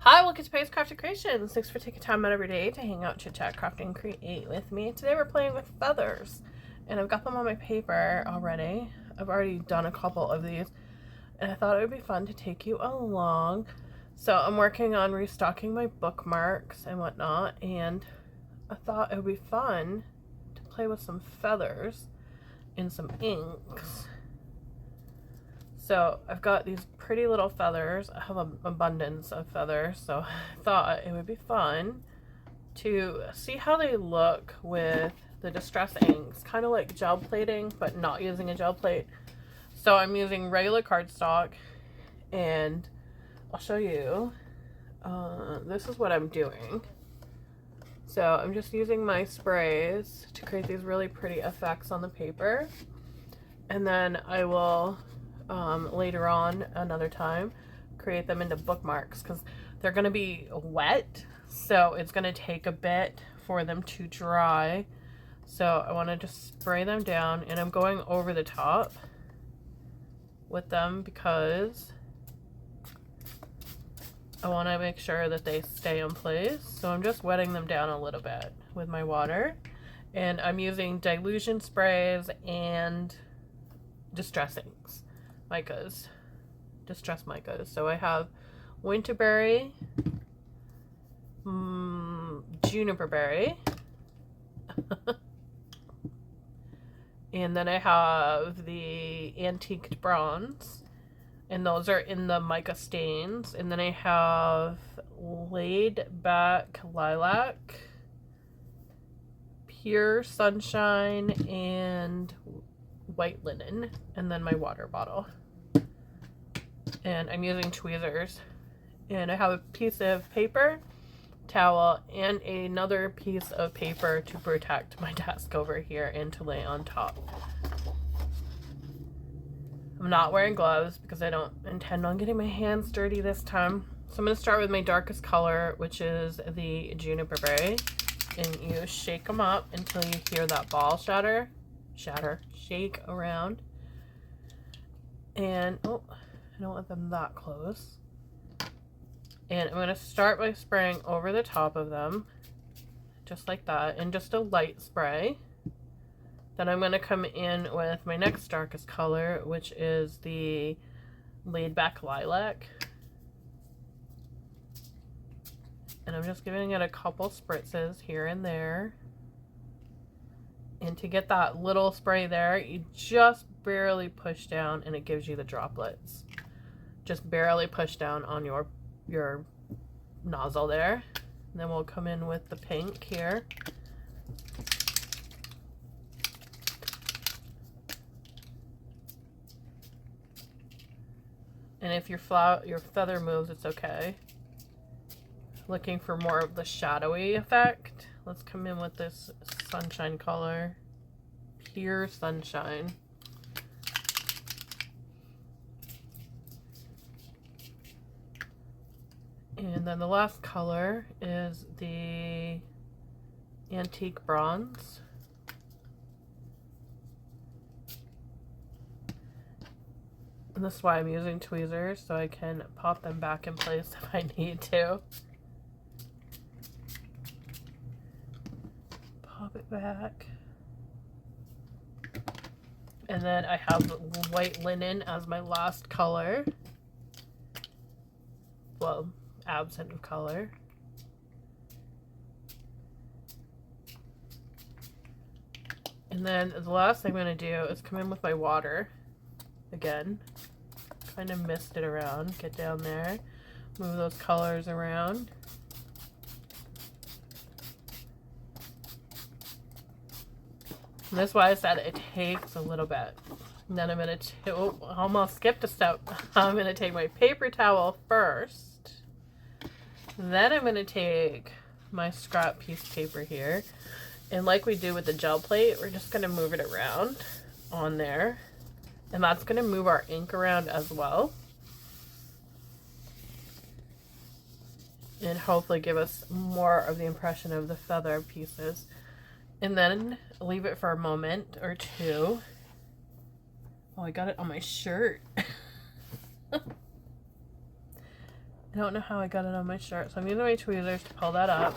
Hi, welcome to Pai's Crafted Creations. Thanks for taking time out of your day to hang out, chit chat, craft, and create with me. Today we're playing with feathers, and I've got them on my paper already. I've already done a couple of these, and I thought it would be fun to take you along. So I'm working on restocking my bookmarks and whatnot, and I thought it would be fun to play with some feathers and some inks. So I've got these pretty little feathers. I have an abundance of feathers, so I thought it would be fun to see how they look with the distress inks. Kind of like gel plating, but not using a gel plate. So I'm using regular cardstock, and I'll show you. This is what I'm doing. So I'm just using my sprays to create these really pretty effects on the paper. And then I will later on another time create them into bookmarks because they're going to be wet, so it's going to take a bit for them to dry. So I want to just spray them down, and I'm going over the top with them because I want to make sure that they stay in place. So I'm just wetting them down a little bit with my water, and I'm using dilution sprays and distress inks. Micas, distress micas. So I have winterberry, juniper berry, and then I have the antiqued bronze, and those are in the mica stains. And then I have laid back lilac, pure sunshine, and white linen, and then my water bottle. And I'm using tweezers, and I have a piece of paper towel and another piece of paper to protect my desk over here and to lay on top. I'm not wearing gloves because I don't intend on getting my hands dirty this time. So I'm going to start with my darkest color, which is the juniper berry, and you shake them up until you hear that ball shake around. And oh, I don't want them that close. And I'm going to start by spraying over the top of them, just like that, and just a light spray. Then I'm going to come in with my next darkest color, which is the laid back lilac. And I'm just giving it a couple spritzes here and there. And to get that little spray there, you just barely push down and it gives you the droplets. Just barely push down on your nozzle there. And then we'll come in with the pink here. And if your feather moves, it's okay. Looking for more of the shadowy effect, let's come in with this sunshine color, pure sunshine. And then the last color is the antique bronze. And this is why I'm using tweezers, so I can pop them back in place if I need to. Pop it back. And then I have white linen as my last color. Well, absent of color. And then the last thing I'm going to do is come in with my water again. Kind of mist it around. Get down there. Move those colors around. And that's why I said it takes a little bit. And then I'm going to, almost skipped a step. I'm going to take my paper towel first. Then I'm going to take my scrap piece of paper here. And like we do with the gel plate, we're just going to move it around on there. And that's going to move our ink around as well. And hopefully give us more of the impression of the feather pieces. And then leave it for a moment or two. Oh, I got it on my shirt. I don't know how I got it on my shirt, so I'm using my tweezers to pull that up.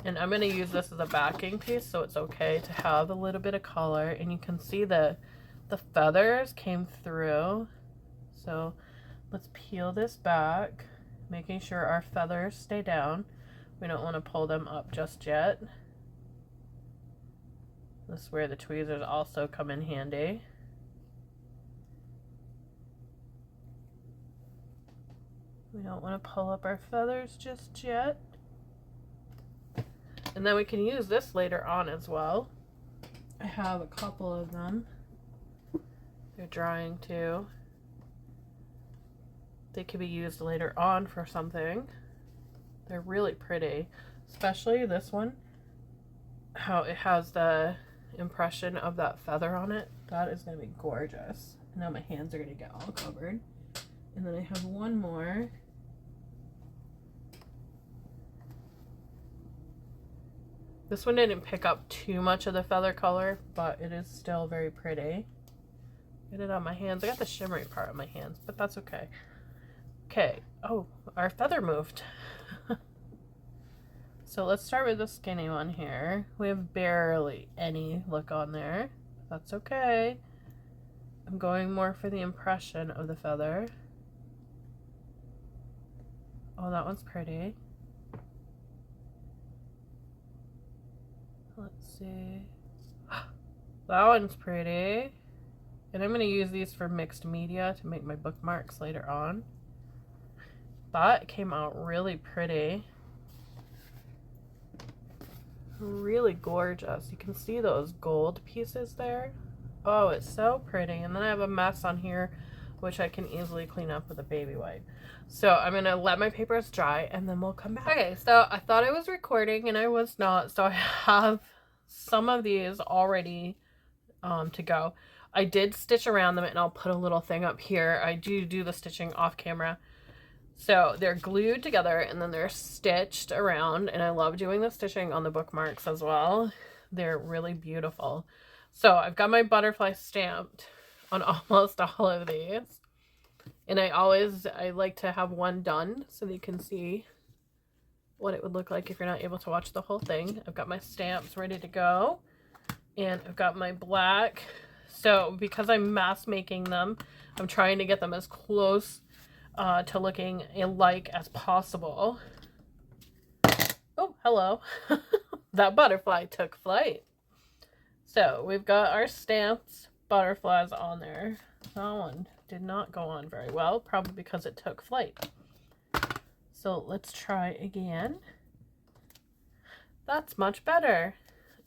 And I'm going to use this as a backing piece, so it's okay to have a little bit of color. And you can see the feathers came through. So let's peel this back, making sure our feathers stay down. We don't want to pull them up just yet. This is where the tweezers also come in handy. We don't want to pull up our feathers just yet. And then we can use this later on as well. I have a couple of them. They're drying too. They could be used later on for something. They're really pretty, especially this one. How it has the impression of that feather on it. That is going to be gorgeous. And now my hands are going to get all covered. And then I have one more. This one didn't pick up too much of the feather color, but it is still very pretty. Get it on my hands. I got the shimmery part on my hands, but that's okay. Okay. Oh, our feather moved. So let's start with the skinny one here. We have barely any look on there. That's okay. I'm going more for the impression of the feather. Oh, that one's pretty. Let's see. That one's pretty. And I'm going to use these for mixed media to make my bookmarks later on. That came out really pretty. Really gorgeous. You can see those gold pieces there. Oh, it's so pretty. And then I have a mess on here, which I can easily clean up with a baby wipe. So I'm going to let my papers dry and then we'll come back. Okay, so I thought I was recording and I was not. So I have some of these already to go. I did stitch around them and I'll put a little thing up here. I do the stitching off camera. So they're glued together and then they're stitched around, and I love doing the stitching on the bookmarks as well. They're really beautiful. So I've got my butterfly stamped on almost all of these, and I like to have one done so that you can see what it would look like if you're not able to watch the whole thing. I've got my stamps ready to go, and I've got my black. So because I'm mass making them, I'm trying to get them as close to looking alike as possible. Oh, hello. That butterfly took flight. So we've got our stamped butterflies on there. That one did not go on very well, probably because it took flight. So let's try again. That's much better.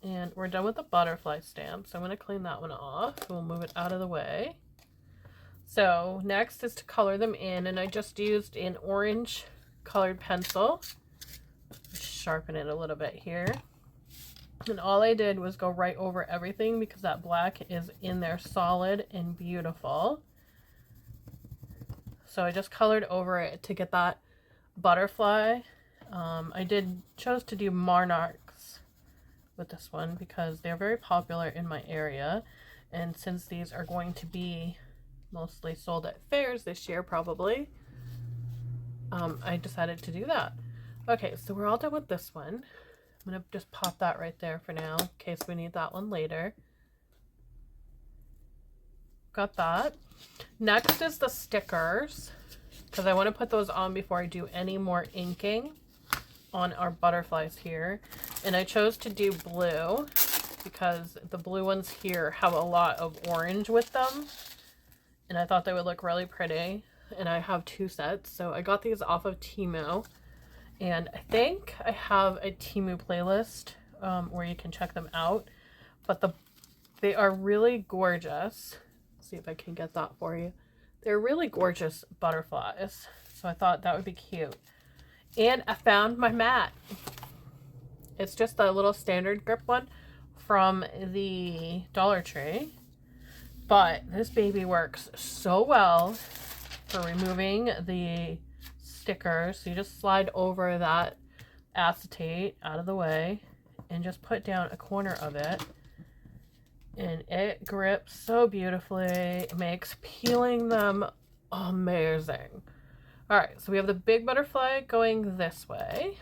And we're done with the butterfly stamp, so I'm going to clean that one off. We'll move it out of the way. So next is to color them in, and I just used an orange colored pencil. Sharpen it a little bit here. And all I did was go right over everything because that black is in there solid and beautiful. So I just colored over it to get that butterfly. I chose to do monarchs with this one because they're very popular in my area. And since these are going to be mostly sold at fairs this year, probably, I decided to do that. Okay, so we're all done with this one. I'm going to just pop that right there for now in case we need that one later. Got that. Next is the stickers, because I want to put those on before I do any more inking on our butterflies here. And I chose to do blue because the blue ones here have a lot of orange with them. And I thought they would look really pretty. And I have 2 sets. So I got these off of Temu. And I think I have a Temu playlist where you can check them out. But they are really gorgeous. Let's see if I can get that for you. They're really gorgeous butterflies. So I thought that would be cute. And I found my mat. It's just a little standard grip one from the Dollar Tree. But this baby works so well for removing the stickers. So you just slide over that acetate out of the way and just put down a corner of it. And it grips so beautifully. It makes peeling them amazing. All right, so we have the big butterfly going this way.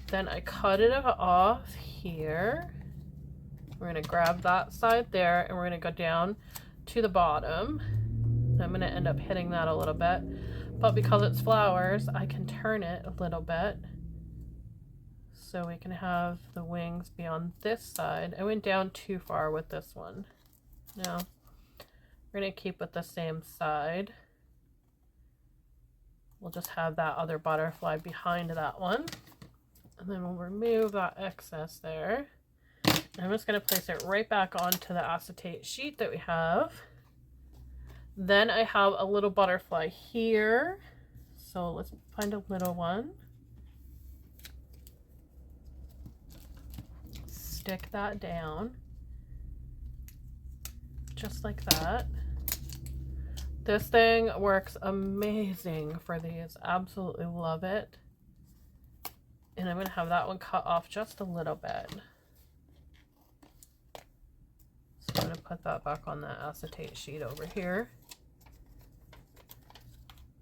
Then I cut it off here. We're gonna grab that side there and we're gonna go down to the bottom. I'm gonna end up hitting that a little bit, but because it's flowers, I can turn it a little bit so we can have the wings be on this side. I went down too far with this one. No, we're gonna keep with the same side. We'll just have that other butterfly behind that one. And then we'll remove that excess there. I'm just going to place it right back onto the acetate sheet that we have. Then I have a little butterfly here. So let's find a little one. Stick that down. Just like that. This thing works amazing for these. Absolutely love it. And I'm going to have that one cut off just a little bit. So I'm going to put that back on that acetate sheet over here.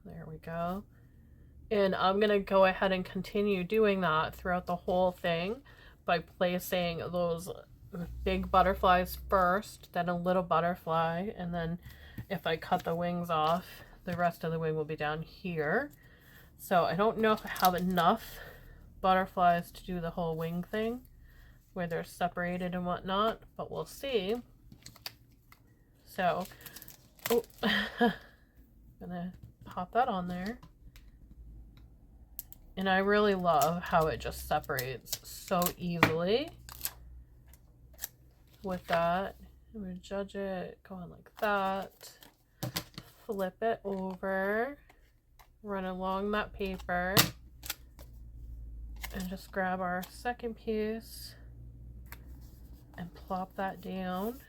There we go. And I'm going to go ahead and continue doing that throughout the whole thing by placing those big butterflies first, then a little butterfly, and then if I cut the wings off, the rest of the wing will be down here. So I don't know if I have enough butterflies to do the whole wing thing where they're separated and whatnot, but we'll see. So, oh, gonna pop that on there. And I really love how it just separates so easily with that. I'm gonna judge it going like that. Flip it over, run along that paper, and just grab our second piece and plop that down.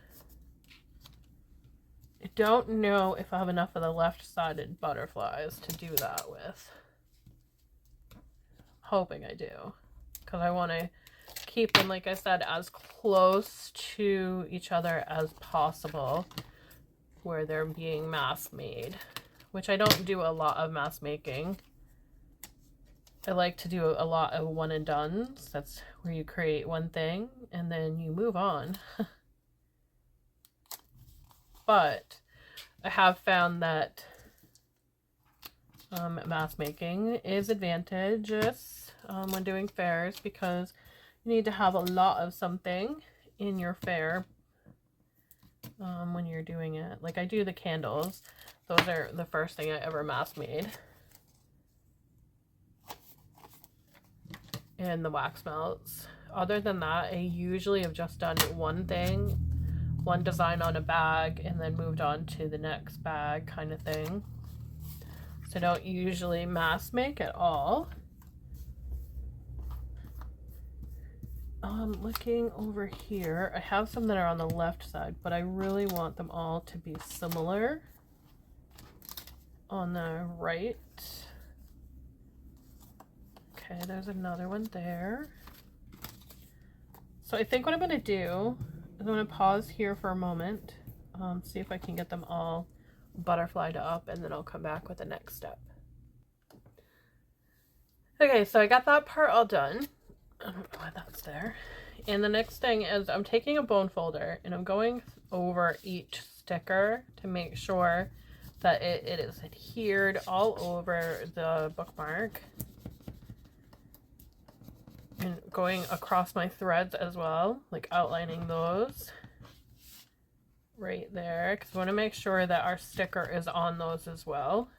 I don't know if I have enough of the left-sided butterflies to do that with. Hoping I do, because I want to keep them, like I said, as close to each other as possible where they're being mass made, which I don't do a lot of mass making. I like to do a lot of one and dones. That's where you create one thing and then you move on. But I have found that mass making is advantageous when doing fairs, because you need to have a lot of something in your fair when you're doing it. Like I do the candles. Those are the first thing I ever mass made. And the wax melts. Other than that, I usually have just done one thing, one design on a bag, and then moved on to the next bag kind of thing. So I don't usually mass make at all. Looking over here, I have some that are on the left side, but I really want them all to be similar on the right. Okay, there's another one there. So I think what I'm going to do is I'm going to pause here for a moment, see if I can get them all butterflied up, and then I'll come back with the next step. Okay, so I got that part all done. I don't know why that's there. And the next thing is I'm taking a bone folder and I'm going over each sticker to make sure that it is adhered all over the bookmark. And going across my threads as well, like outlining those right there, because I want to make sure that our sticker is on those as well.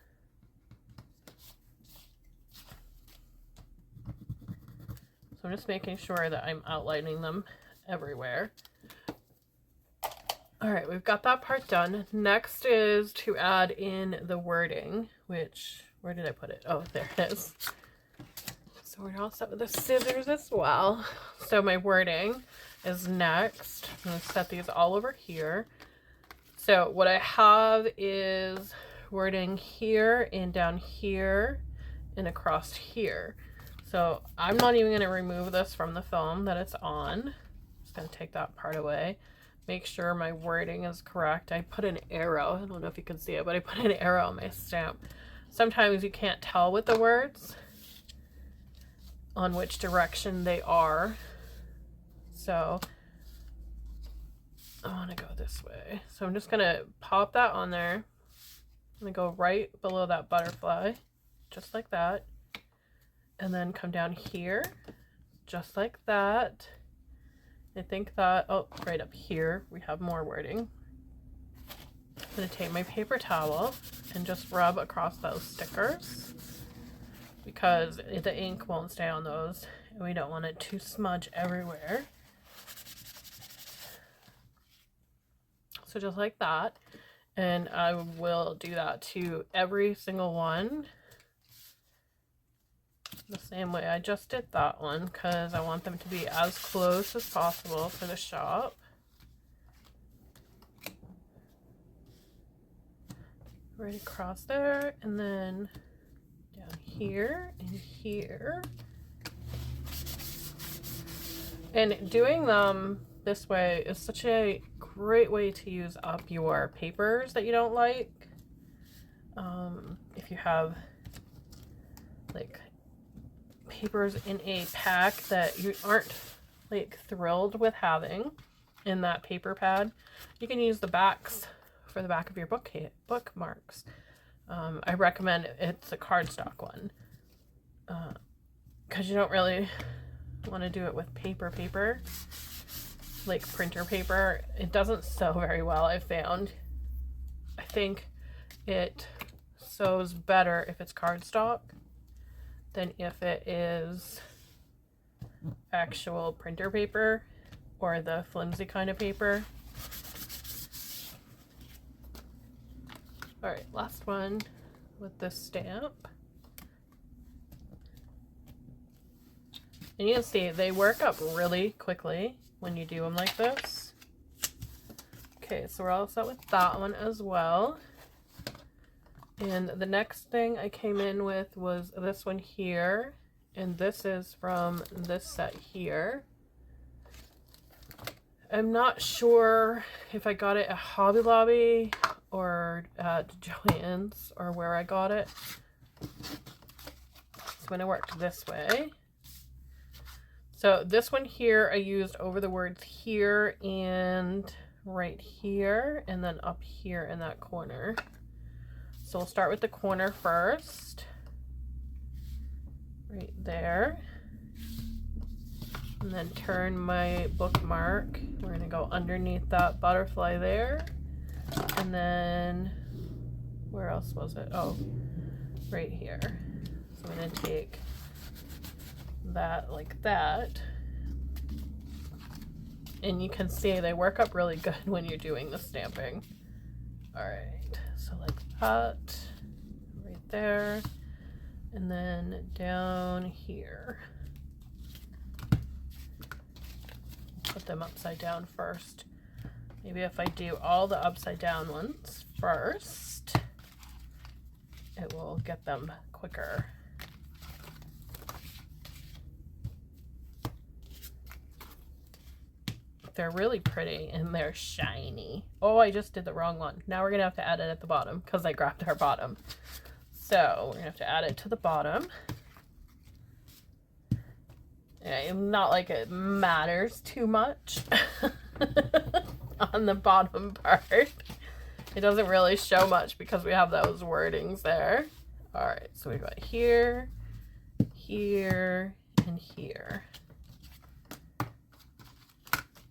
So I'm just making sure that I'm outlining them everywhere. All right, we've got that part done. Next is to add in the wording, which, where did I put it? Oh, there it is. So we're all set with the scissors as well. So my wording is next. I'm going to set these all over here. So what I have is wording here and down here and across here. So I'm not even going to remove this from the film that it's on. Just going to take that part away. Make sure my wording is correct. I put an arrow. I don't know if you can see it, but I put an arrow on my stamp sometimes you can't tell with the words on which direction they are. So I want to go this way. So I'm just going to pop that on there. I'm going to go right below that butterfly, just like that. And then come down here, just like that. I think that, oh, right up here, we have more wording. I'm going to take my paper towel and just rub across those stickers because the ink won't stay on those and we don't want it to smudge everywhere. So just like that. And I will do that to every single one the same way I just did that one because I want them to be as close as possible for the shop. Right across there, and then down here and here. And doing them this way is such a great way to use up your papers that you don't like. If you have like papers in a pack that you aren't like thrilled with having in that paper pad, you can use the backs for the back of your bookmarks. I recommend it's a cardstock one because you don't really want to do it with paper like printer paper. It doesn't sew very well, I've found. I think it sews better if it's cardstock than if it is actual printer paper or the flimsy kind of paper. All right, last one with this stamp. And you can see they work up really quickly when you do them like this. Okay, so we're all set with that one as well. And the next thing I came in with was this one here. And this is from this set here. I'm not sure if I got it at Hobby Lobby or at Joann's or where I got it. So when it worked this way. So this one here I used over the words here and right here and then up here in that corner. So we'll start with the corner first. Right there. And then turn my bookmark. We're going to go underneath that butterfly there. And then, where else was it? Oh, right here. So I'm going to take that like that. And you can see they work up really good when you're doing the stamping. All right, so like that, right there. And then down here. Put them upside down first. Maybe if I do all the upside down ones first, it will get them quicker. They're really pretty and they're shiny. Oh, I just did the wrong one. Now we're gonna have to add it at the bottom because I grabbed our bottom. So we're gonna have to add it to the bottom. Not like it matters too much on the bottom part. It doesn't really show much because we have those wordings there. All right, so we've got here, here, and here.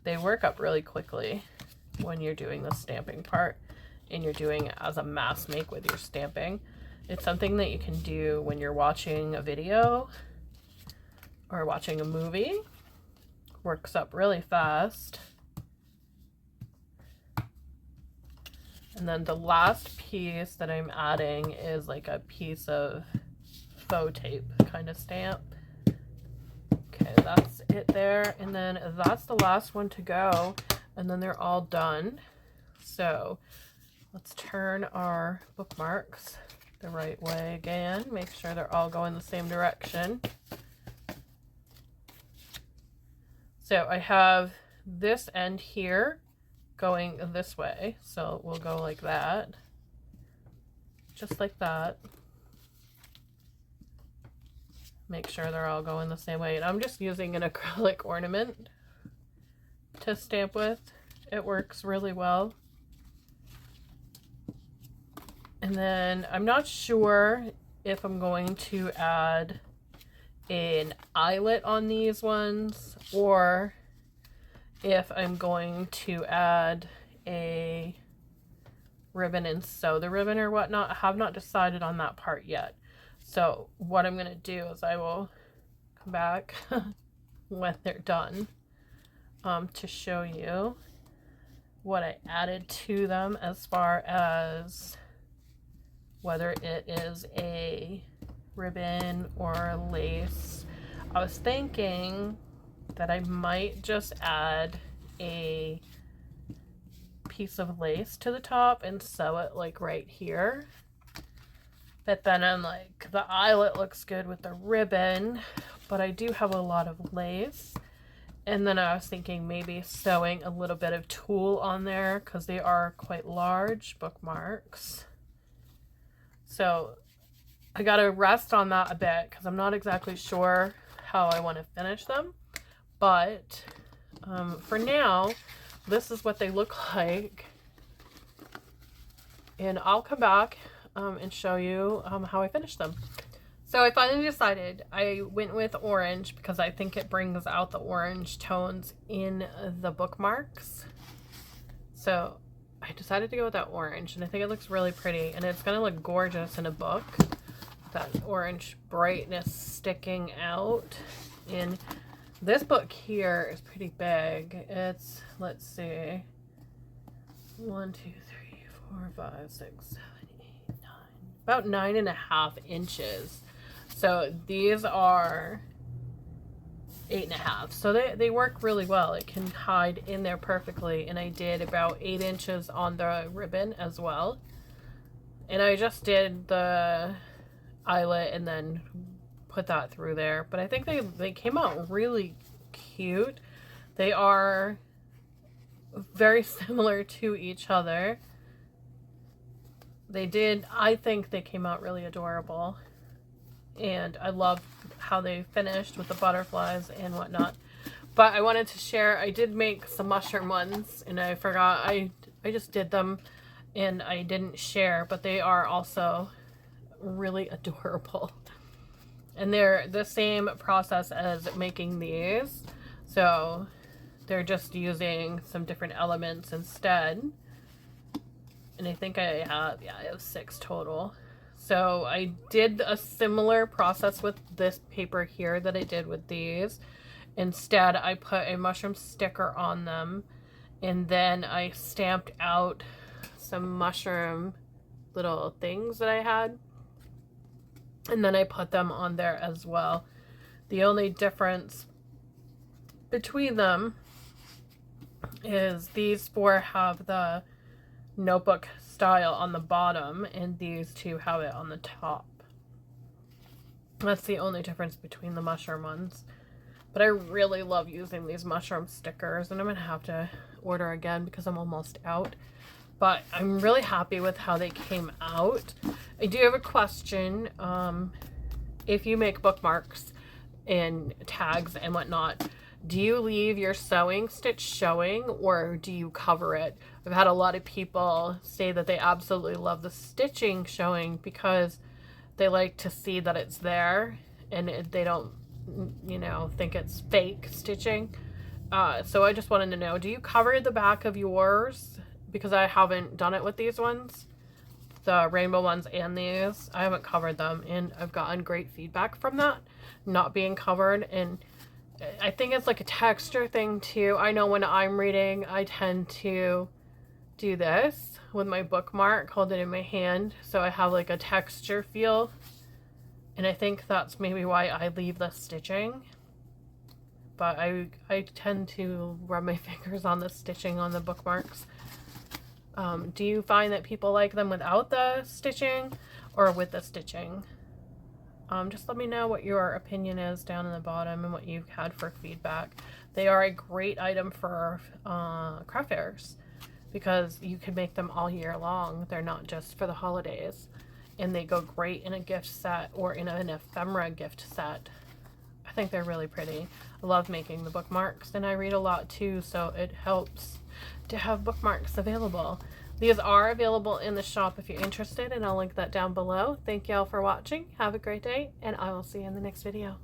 They work up really quickly when you're doing the stamping part and you're doing it as a mass make with your stamping. It's something that you can do when you're watching a video or watching a movie. Works up really fast. And then the last piece that I'm adding is like a piece of faux tape kind of stamp. Okay, that's it there. And then that's the last one to go. And then they're all done. So let's turn our bookmarks the right way again. Make sure they're all going the same direction. So I have this end here going this way. So we'll go like that. Just like that. make sure they're all going the same way. And I'm just using an acrylic ornament to stamp with. It works really well. And then I'm not sure if I'm going to add an eyelet on these ones or if I'm going to add a ribbon and sew the ribbon or whatnot. I have not decided on that part yet. So what I'm going to do is I will come back when they're done to show you what I added to them as far as whether it is a ribbon or lace. I was thinking that I might just add a piece of lace to the top and sew it like right here. But then I'm like, the eyelet looks good with the ribbon, but I do have a lot of lace. And then I was thinking maybe sewing a little bit of tulle on there because they are quite large bookmarks. So I gotta rest on that a bit because I'm not exactly sure how I want to finish them. But for now, this is what they look like. And I'll come back and show you how I finish them. So I finally decided I went with orange because I think it brings out the orange tones in the bookmarks. So I decided to go with that orange, and I think it looks really pretty, and it's going to look gorgeous in a book. That orange brightness sticking out. And this book here is pretty big. It's, let's see, 1, 2, 3, 4, 5, 6, 7, 8, 9, about 9.5 inches. So these are 8.5. So they work really well. It can hide in there perfectly. And I did about 8 inches on the ribbon as well. And I just did the eyelet and then put that through there. But I think they came out really cute. They are very similar to each other. I think they came out really adorable. And I love how they finished with the butterflies and whatnot. But I wanted to share, I did make some mushroom ones, and I forgot, I just did them and I didn't share, but they are also really adorable. And they're the same process as making these. So they're just using some different elements instead. And I think I have 6 total. So I did a similar process with this paper here that I did with these. Instead, I put a mushroom sticker on them, and then I stamped out some mushroom little things that I had, and then I put them on there as well. The only difference between them is these 4 have the notebook style on the bottom, and these 2 have it on the top. That's the only difference between the mushroom ones. But I really love using these mushroom stickers, and I'm gonna have to order again because I'm almost out. But I'm really happy with how they came out. I do have a question. If you make bookmarks and tags and whatnot, do you leave your sewing stitch showing or do you cover it? I've had a lot of people say that they absolutely love the stitching showing because they like to see that it's there and they don't, think it's fake stitching. So I just wanted to know, do you cover the back of yours? Because I haven't done it with these ones, the rainbow ones and these. I haven't covered them, and I've gotten great feedback from that, not being covered. And I think it's like a texture thing too. I know when I'm reading, I tend to do this with my bookmark, hold it in my hand, so I have like a texture feel. And I think that's maybe why I leave the stitching. But I tend to rub my fingers on the stitching on the bookmarks. Do you find that people like them without the stitching or with the stitching? Just let me know what your opinion is down in the bottom and what you've had for feedback. They are a great item for craft fairs because you can make them all year long. They're not just for the holidays. and they go great in a gift set or in an ephemera gift set. I think they're really pretty. I love making the bookmarks, and I read a lot too, so it helps to have bookmarks available. These are available in the shop if you're interested, and I'll link that down below. Thank y'all for watching. Have a great day, and I will see you in the next video.